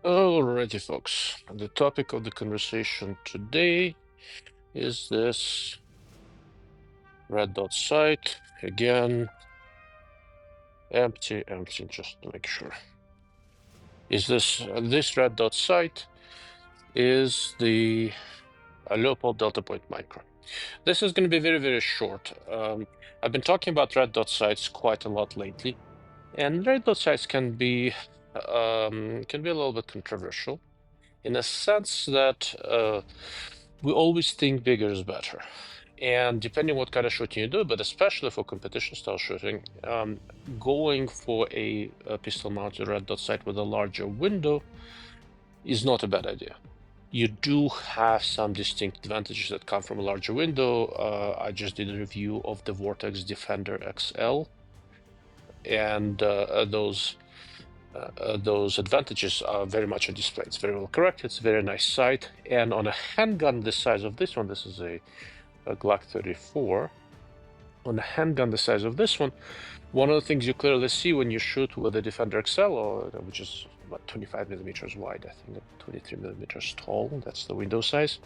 Alrighty, folks. The topic of the conversation today is this red dot site. Again, empty, just to make sure. Is this red dot site is the Leupold Deltapoint Micro. This is going to be very, very short. I've been talking about red dot sites quite a lot lately, and red dot sites can be a little bit controversial in a sense that we always think bigger is better. And depending what kind of shooting you do, but especially for competition style shooting, going for a pistol mounted red dot sight with a larger window is not a bad idea. You do have some distinct advantages that come from a larger window. I just did a review of the Vortex Defender XL, and those advantages are very much on display. It's very well corrected. It's a very nice sight. And on a handgun the size of this one, this is a Glock 34. On a handgun the size of this one of the things you clearly see when you shoot with the Defender XL, which is about 25 millimeters wide, I think 23 millimeters tall, that's the window size.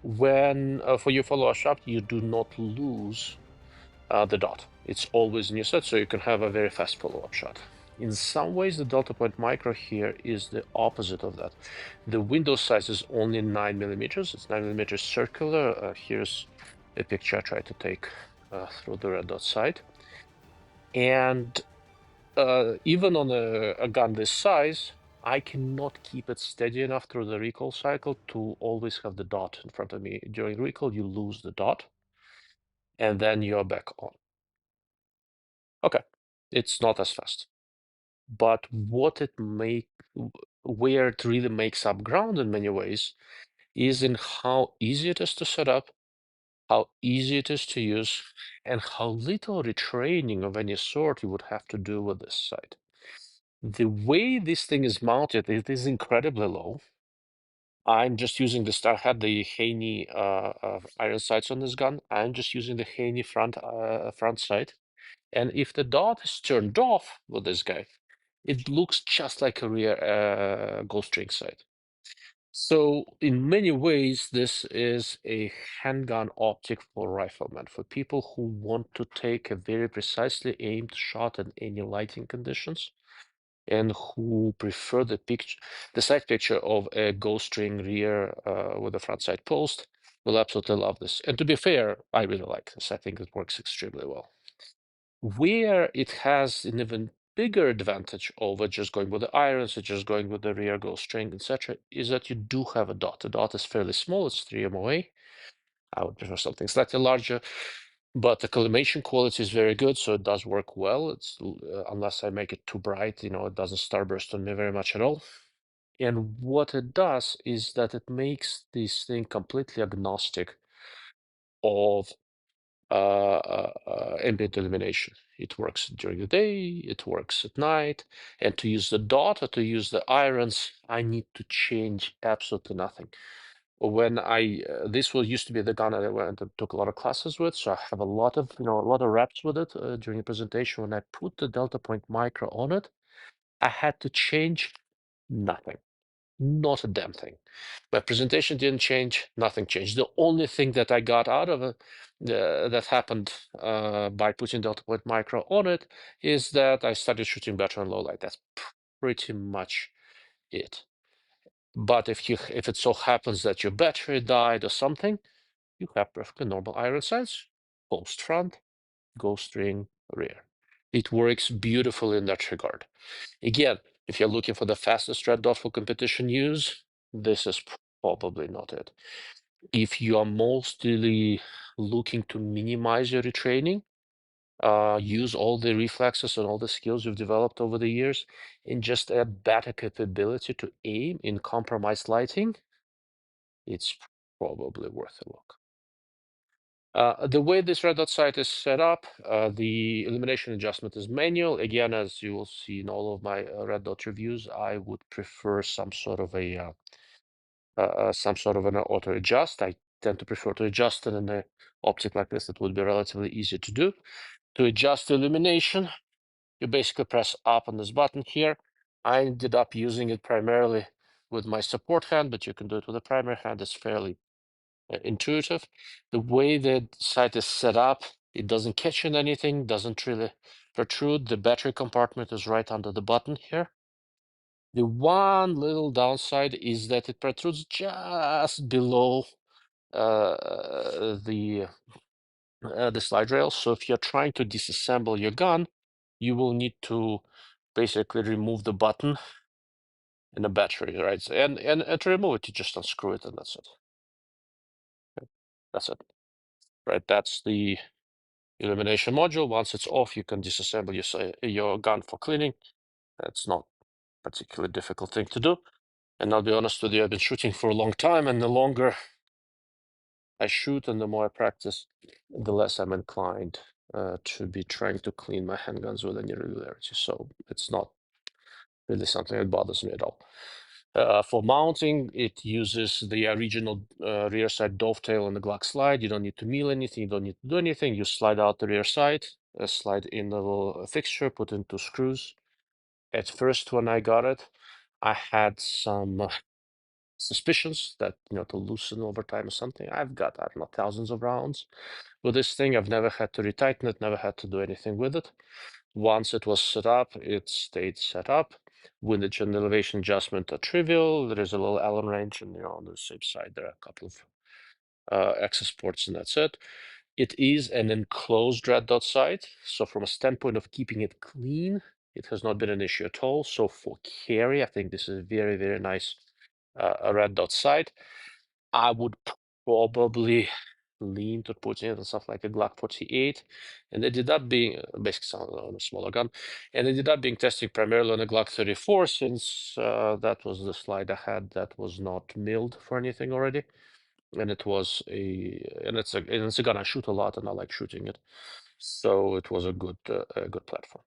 When for your follow-up shot, you do not lose the dot. It's always in your set, so you can have a very fast follow-up shot. In some ways, the Deltapoint Micro here is the opposite of that. The window size is only 9 millimeters. It's 9 millimeters circular. Here's a picture I tried to take through the red dot sight. And even on a gun this size, I cannot keep it steady enough through the recoil cycle to always have the dot in front of me. During recoil, you lose the dot, and then you're back on. Okay, it's not as fast. But where it really makes up ground in many ways is in how easy it is to set up, how easy it is to use, and how little retraining of any sort you would have to do with this sight. The way this thing is mounted, it is incredibly low. I'm just using I had the Haney iron sights on this gun. I'm just using the Haney front sight. And if the dot is turned off with this guy, it looks just like a rear Gulfstream sight. So in many ways, this is a handgun optic for riflemen, for people who want to take a very precisely aimed shot in any lighting conditions, and who prefer the side picture of a Gulfstream rear with a front sight post will absolutely love this. And to be fair, I really like this. I think it works extremely well. Where it has an even bigger advantage over just going with the irons or just going with the rear Gulfstream, etc., is that you do have a dot. The dot is fairly small, it's 3 MOA. I would prefer something slightly larger, but the collimation quality is very good, so it does work well. It's unless I make it too bright, it doesn't starburst on me very much at all. And what it does is that it makes this thing completely agnostic of ambient illumination. It works during the day, it works at night, and to use the dot or to use the irons, I need to change absolutely nothing. When this used to be the gun I went and took a lot of classes with, so I have a lot of reps with it during the presentation. When I put the Deltapoint Micro on it, I had to change nothing, not a damn thing. My presentation didn't change, nothing changed. The only thing that I got out of it that happened by putting Deltapoint Micro on it is that I started shooting better in low light. That's pretty much it. But if it so happens that your battery died or something, you have perfectly normal iron sights, post front, Gulfstream rear. It works beautifully in that regard. Again, if you're looking for the fastest red dot for competition use, this is probably not it. If you are mostly looking to minimize your retraining, use all the reflexes and all the skills you've developed over the years, and just add better capability to aim in compromised lighting, it's probably worth a look. The way this red dot sight is set up, the illumination adjustment is manual. Again, as you will see in all of my red dot reviews, I would prefer some sort of an auto adjust. I tend to prefer to adjust it in an optic like this. It would be relatively easy to do. To adjust the illumination, you basically press up on this button here. I ended up using it primarily with my support hand, but you can do it with a primary hand. It's fairly intuitive. The way the sight is set up, it doesn't catch in anything, doesn't really protrude. The battery compartment is right under the button here. The one little downside is that it protrudes just below the slide rail. So if you're trying to disassemble your gun, you will need to basically remove the button and the battery, right? And to remove it, you just unscrew it, and that's it. Okay. That's it, right? That's the illumination module. Once it's off, you can disassemble your gun for cleaning. That's not a particularly difficult thing to do. And I'll be honest with you, I've been shooting for a long time, and the longer I shoot and the more I practice, the less I'm inclined to be trying to clean my handguns with any regularity. So it's not really something that bothers me at all. For mounting, it uses the original rear side dovetail on the Glock slide. You don't need to mill anything. You don't need to do anything. You slide out the rear side, slide in the little fixture, put in 2 screws. At first, when I got it, I had some suspicions that, to loosen over time or something. I've got, I don't know, thousands of rounds with this thing. I've never had to retighten it, never had to do anything with it. Once it was set up, it stayed set up. Windage and elevation adjustment are trivial. There is a little Allen wrench, and on the same side there are a couple of access ports, and that's it. It is an enclosed red dot sight, so from a standpoint of keeping it clean, it has not been an issue at all. So for carry, I think this is a very, very nice a red dot sight. I would probably lean to putting it on something like a Glock 48, and it ended up being basically on a smaller gun, and it ended up being testing primarily on a Glock 34, since that was the slide I had that was not milled for anything already, and it's a gun I shoot a lot, and I like shooting it, so it was a good platform.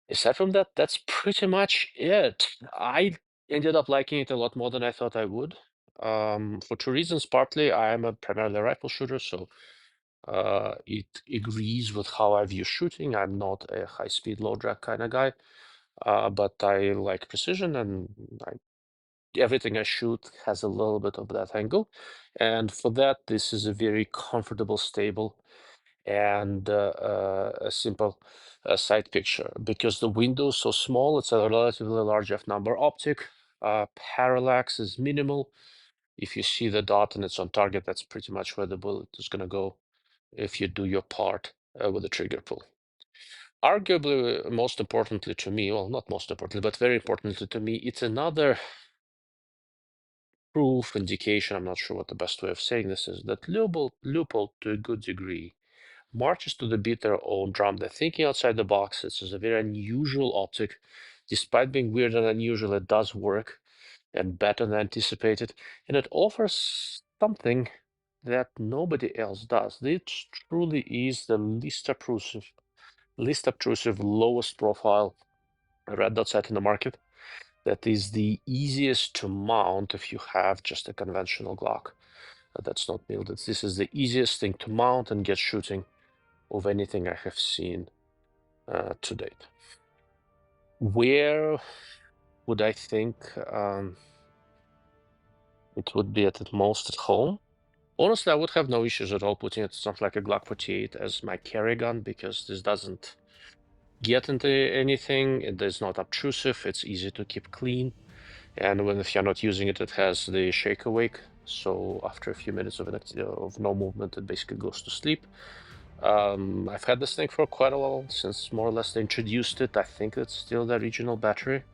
Aside from that, that's pretty much it. I ended up liking it a lot more than I thought I would. For 2 reasons. Partly, I am a primarily rifle shooter, so it agrees with how I view shooting. I'm not a high-speed, low-drag kind of guy, but I like precision, and everything I shoot has a little bit of that angle. And for that, this is a very comfortable, stable, and a simple sight picture. Because the window is so small, it's a relatively large f-number optic. Parallax is minimal. If you see the dot and it's on target, that's pretty much where the bullet is going to go if you do your part with the trigger pull. Arguably, most importantly to me, well, not most importantly, but very importantly to me, it's another proof, indication, I'm not sure what the best way of saying this is, that Leupold, to a good degree, marches to the beat their own drum. They're thinking outside the box. This is a very unusual optic. Despite being weird and unusual, it does work, and better than anticipated. And it offers something that nobody else does. It truly is the least obtrusive, lowest profile red dot sight in the market. That is the easiest to mount if you have just a conventional Glock that's not milled. This is the easiest thing to mount and get shooting of anything I have seen to date. Where would I think it would be at most at home? Honestly, I would have no issues at all putting it something like a Glock 48 as my carry gun, because this doesn't get into anything. It is not obtrusive. It's easy to keep clean. And if you're not using it, it has the shake awake. So after a few minutes of no movement, it basically goes to sleep. I've had this thing for quite a while, since more or less they introduced it. I think it's still the original battery.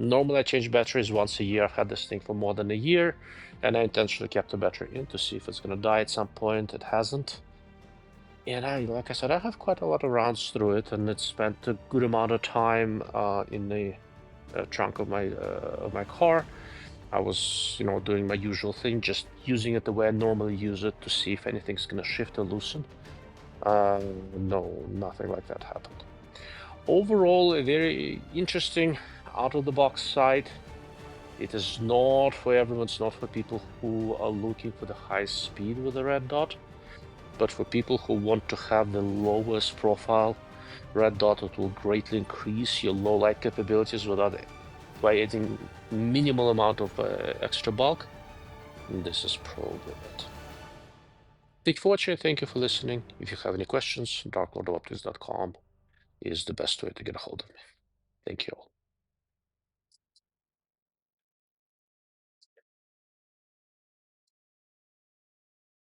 Normally I change batteries once a year. I've had this thing for more than a year, and I intentionally kept the battery in to see if it's going to die at some point. It hasn't. And like I said, I have quite a lot of rounds through it, and it spent a good amount of time in the trunk of my car. I was, doing my usual thing, just using it the way I normally use it to see if anything's going to shift or loosen. No, nothing like that happened. Overall, a very interesting out-of-the-box sight. It is not for everyone. It's not for people who are looking for the high speed with a red dot, but for people who want to have the lowest profile red dot, it will greatly increase your low light capabilities without by adding minimal amount of extra bulk. And this is probably it. Thank you for watching. Thank you for listening. If you have any questions, darklordofoptics.com is the best way to get a hold of me. Thank you all.